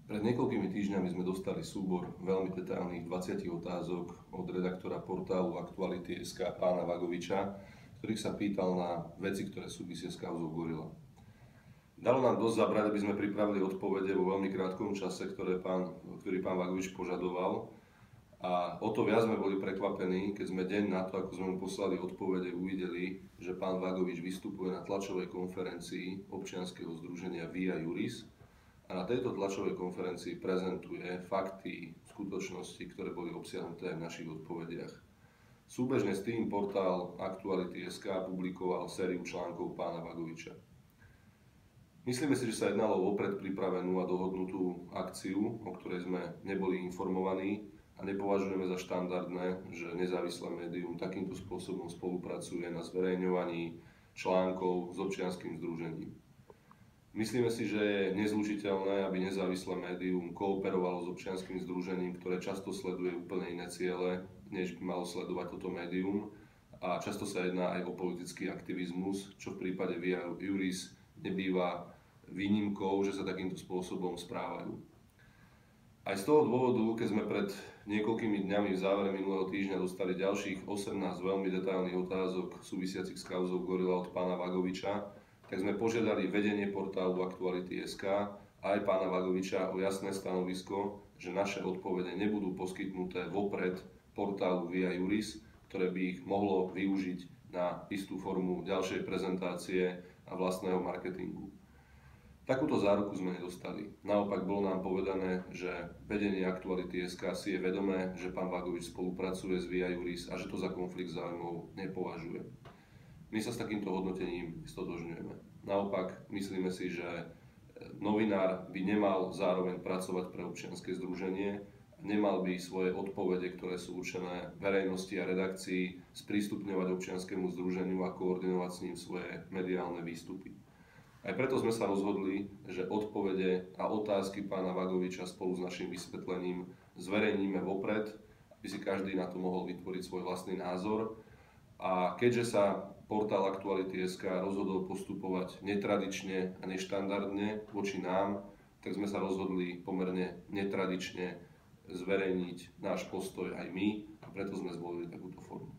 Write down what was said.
Pred niekoľkými týždňami sme dostali súbor veľmi detailných 20 otázok od redaktora portálu Aktuality.sk pána Vagoviča, ktorých sa pýtal na veci, ktoré súvisia s kauzou Gorila. Dalo nám dosť zabrať, aby sme pripravili odpovede vo veľmi krátkom čase, ktorý pán Vagovič požadoval. A o to viac sme boli prekvapení, keď sme deň na to, ako sme mu poslali odpovede, uvideli, že pán Vagovič vystupuje na tlačovej konferencii občianskeho združenia Via Juris a na tejto tlačovej konferencii prezentuje fakty, skutočnosti, ktoré boli obsiahnuté aj v našich odpovediach. Súbežne s tým portál Aktuality.sk publikoval sériu článkov pána Vagoviča. Myslíme si, že sa jednalo o vopred pripravenú a dohodnutú akciu, o ktorej sme neboli informovaní, a nepovažujeme za štandardné, že nezávislé médium takýmto spôsobom spolupracuje na zverejňovaní článkov s občianskym združením. Myslíme si, že je nezlučiteľné, aby nezávislé médium kooperovalo s občianskym združením, ktoré často sleduje úplne iné ciele, než by malo sledovať toto médium, a často sa jedná aj o politický aktivizmus, čo v prípade Via Juris nebýva výnimkou, že sa takýmto spôsobom správajú. Aj z toho dôvodu, keď sme pred niekoľkými dňami v závere minulého týždňa dostali ďalších 18 veľmi detailných otázok súvisiacich s kauzou Gorila od pána Vagoviča, tak sme požiadali vedenie portálu Aktuality.sk a aj pána Vagoviča o jasné stanovisko, že naše odpovede nebudú poskytnuté vopred portálu Via Juris, ktoré by ich mohlo využiť na istú formu ďalšej prezentácie a vlastného marketingu. Takúto záruku sme nedostali. Naopak bolo nám povedané, že vedenie Aktuality.sk si je vedomé, že pán Vagovič spolupracuje s Via Juris a že to za konflikt záujmov nepovažuje. My sa s takýmto hodnotením stotožňujeme. Naopak myslíme si, že novinár by nemal zároveň pracovať pre občianske združenie a nemal by svoje odpovede, ktoré sú určené verejnosti a redakcii, sprístupňovať občianskému združeniu a koordinovať s ním svoje mediálne výstupy. Aj preto sme sa rozhodli, že odpovede a otázky pána Vagoviča spolu s našim vysvetlením zverejníme vopred, aby si každý na to mohol vytvoriť svoj vlastný názor. A keďže sa portál Aktuality.sk rozhodol postupovať netradične a neštandardne voči nám, tak sme sa rozhodli pomerne netradične zverejniť náš postoj aj my, a preto sme zvolili takúto formu.